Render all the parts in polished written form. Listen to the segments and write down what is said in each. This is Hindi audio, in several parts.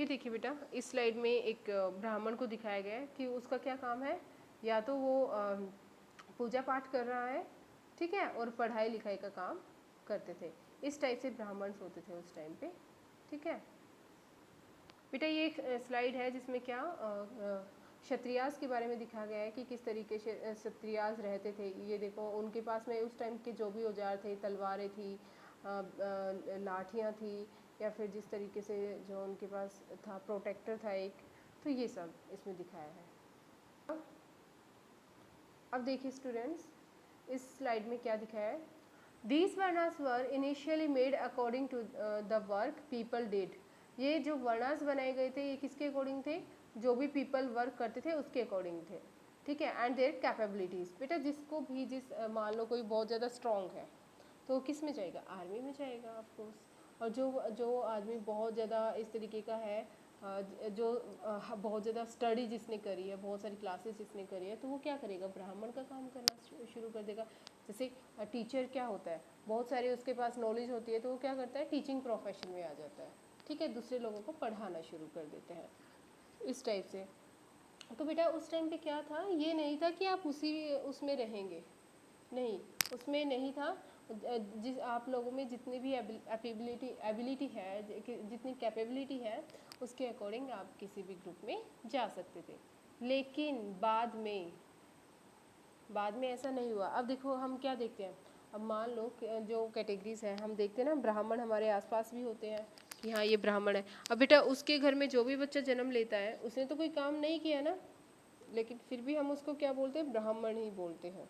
ये देखिए बेटा, इस स्लाइड में एक ब्राह्मण को दिखाया गया है कि उसका क्या काम है, या तो वो पूजा पाठ कर रहा है, ठीक है, और पढ़ाई लिखाई का काम करते थे। इस टाइप से ब्राह्मण होते थे उस टाइम पे, ठीक है बेटा। ये एक स्लाइड है जिसमें क्या क्षत्रियास के बारे में दिखाया गया है कि किस तरीके से क्षत्रियास रहते थे। ये देखो, उनके पास में उस टाइम के जो भी औजार थे, तलवारें थी, लाठियाँ थी, या फिर जिस तरीके से जो उनके पास था, प्रोटेक्टर था एक, तो ये सब इसमें दिखाया है। अब देखिए स्टूडेंट्स, इस स्लाइड में क्या दिखाया है। These varnas were initially made according to the work people did. ये जो वर्णास बनाए गए थे, ये किसके अकॉर्डिंग थे, जो भी पीपल वर्क करते थे उसके अकॉर्डिंग थे, ठीक है। And their capabilities. बेटा जिसको भी मान लो कोई बहुत ज़्यादा स्ट्रॉन्ग है तो किस में जाएगा, आर्मी में जाएगा ऑफ कोर्स। और जो आदमी बहुत ज़्यादा इस तरीके का है, जो बहुत ज़्यादा स्टडी जिसने करी है, बहुत सारी क्लासेस जिसने करी है, तो वो क्या करेगा, ब्राह्मण का काम करना शुरू कर देगा। जैसे टीचर क्या होता है, बहुत सारी उसके पास नॉलेज होती है, तो वो क्या करता है, टीचिंग प्रोफेशन में आ जाता है, ठीक है, दूसरे लोगों को पढ़ाना शुरू कर देते हैं इस टाइप से। तो बेटा उस टाइम पे क्या था, ये नहीं था कि आप उसमें रहेंगे, नहीं, उसमें नहीं था। जिस आप लोगों में जितनी भी एबिलिटी है, जितनी कैपेबिलिटी है, उसके अकॉर्डिंग आप किसी भी ग्रुप में जा सकते थे। लेकिन बाद में ऐसा नहीं हुआ। अब देखो हम क्या देखते हैं, अब मान लो जो कैटेगरीज हैं हम देखते हैं ना, ब्राह्मण हमारे आसपास भी होते हैं कि हाँ ये ब्राह्मण है। अब बेटा उसके घर में जो भी बच्चा जन्म लेता है, उसने तो कोई काम नहीं किया ना, लेकिन फिर भी हम उसको क्या बोलते हैं, ब्राह्मण ही बोलते हैं,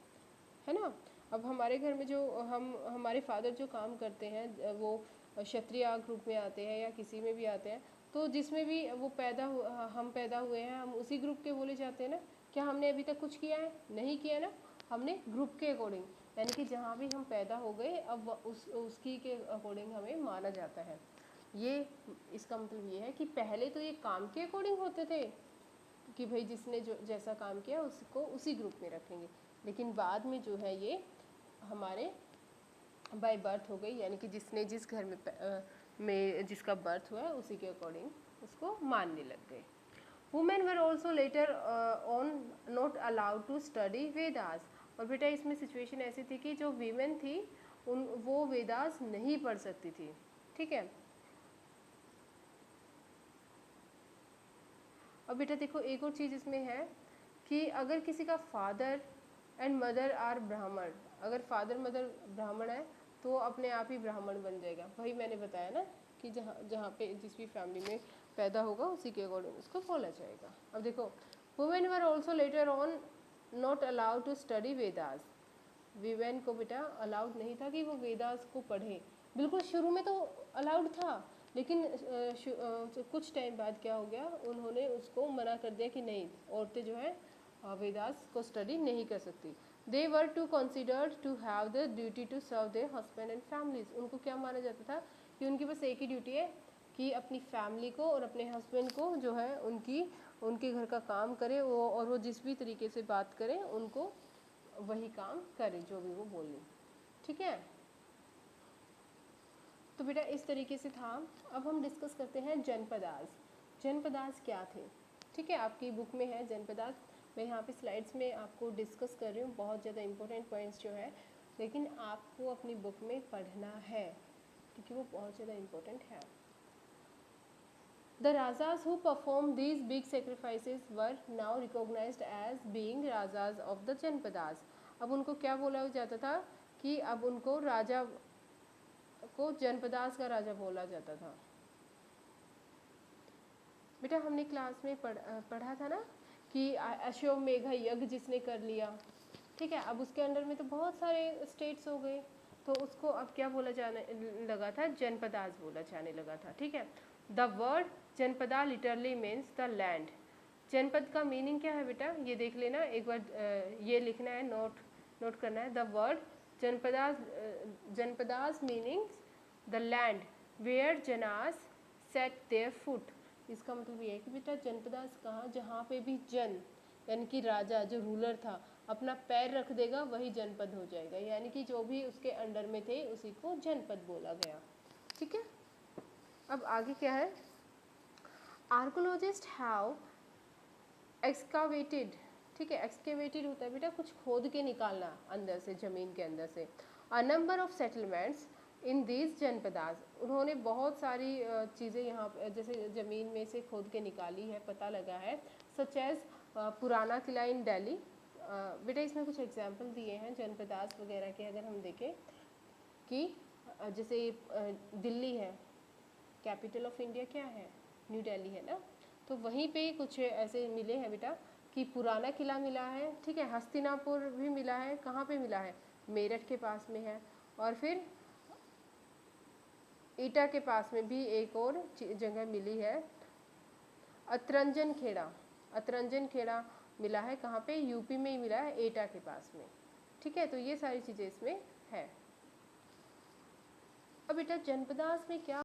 है ना। अब हमारे घर में जो हमारे फादर जो काम करते हैं, वो क्षत्रिय ग्रुप में आते हैं या किसी में भी आते हैं, तो जिसमें भी वो हम पैदा हुए हैं, हम उसी ग्रुप के बोले जाते हैं ना। क्या हमने अभी तक कुछ किया है, नहीं किया ना, हमने ग्रुप के अकॉर्डिंग, यानी कि जहाँ भी हम पैदा हो गए, अब उसकी के अकॉर्डिंग हमें माना जाता है। ये इसका मतलब ये है कि पहले तो ये काम के अकॉर्डिंग होते थे कि भाई जिसने जो जैसा काम किया उसको उसी ग्रुप में रखेंगे, लेकिन बाद में जो है ये हमारे बाय बर्थ हो गई, यानी कि जिसने जिस घर में जिसका बर्थ हुआ है उसी के अकॉर्डिंग उसको मानने लग गए। Women were also later on not allowed to study Vedas. और बेटा इसमें सिचुएशन ऐसी थी कि जो वीमेन थी वो वेदास नहीं पढ़ सकती थी, ठीक है। और बेटा देखो एक और चीज़ इसमें है कि अगर किसी का फादर एंड मदर आर ब्राह्मण, अगर फादर मदर ब्राह्मण है तो अपने आप ही ब्राह्मण बन जाएगा। वही मैंने बताया ना कि जहाँ जहाँ पे जिस भी फैमिली में पैदा होगा उसी के अकॉर्डिंग उसको बोला जाएगा। अब देखो, women were also later on not allowed to study Vedas. Women को बेटा अलाउड नहीं था कि वो वेदास को पढ़े। बिल्कुल शुरू में तो अलाउड था, लेकिन कुछ टाइम बाद क्या हो गया, उन्होंने उसको मना कर दिया कि नहीं, औरतें जो है वेदास को स्टडी नहीं कर सकती। They were to considered to have the duty to serve their husband and families. उनको क्या माना जाता था कि उनके पास एक ही ड्यूटी है कि अपनी फैमिली को और अपने हस्बैंड को जो है उनके घर का काम करे, वो और वो जिस भी तरीके से बात करें उनको वही काम करे जो भी वो बोले, ठीक है। तो बेटा इस तरीके से था। अब हम डिस्कस करते हैं जनपदास। जनपदास क्या थे, ठीक है, आपकी बुक में है जनपदास। मैं यहाँ पे स्लाइड्स में आपको डिस्कस कर रही हूँ, बहुत ज़्यादा इंपॉर्टेंट पॉइंट्स जो है, लेकिन आपको अपनी बुक में पढ़ना है क्योंकि वो बहुत ज़्यादा इंपॉर्टेंट है। The Rajas who performed these big sacrifices were now recognized as being Rajas of the Janpadas. अब उनको क्या बोला जाता था कि अब उनको राजा को जनपदास का राजा बोला जाता था। बेटा हमने क्लास में पढ़ा था ना कि अश्वमेध यज्ञ जिसने कर लिया, ठीक है, अब उसके अंडर में तो बहुत सारे स्टेट्स हो गए, तो उसको अब क्या बोला जाने लगा था, जनपदास बोला जाने लगा था, ठीक है। The word janapada literally means the land. जनपद का मीनिंग क्या है बेटा, ये देख लेना एक बार, ये लिखना है, नोट करना है। The word janapadas meanings the land where janas set their feet. इसका मतलब ये है कि बेटा जनपदास कहाँ, जहाँ पे भी जन यानी कि राजा जो रूलर था अपना पैर रख देगा वही जनपद हो जाएगा, यानी कि जो भी उसके अंडर में थे उसी को जनपद बोला गया, ठीक है। अब आगे क्या है, आर्कोलॉजिस्ट हैव एक्सकावेटेड, ठीक है, एक्सकेवेटेड होता है बेटा कुछ खोद के निकालना अंदर से, जमीन के अंदर से, a number of settlements in these janapadas, उन्होंने बहुत सारी चीज़ें यहाँ जैसे ज़मीन में से खोद के निकाली है, पता लगा है, सच एज पुराना किला इन दिल्ली। बेटा इसमें कुछ एग्जाम्पल दिए हैं जनपदास वगैरह के, अगर हम देखें कि जैसे दिल्ली है, कैपिटल ऑफ इंडिया क्या है, न्यू दिल्ली है ना, तो वहीं पे कुछ ऐसे मिले हैं बेटा कि पुराना किला मिला है, ठीक है, हस्तिनापुर भी मिला है, कहाँ पे मिला है, मेरठ के पास में है, और फिर ईटा के पास में भी एक और जगह मिली है, अतरंजन खेड़ा, अतरंजन खेड़ा मिला है, कहाँ पे, यूपी में ही मिला है, एटा के पास में, ठीक है। तो ये सारी चीज़ें इसमें है। अब बेटा जनपदास में क्या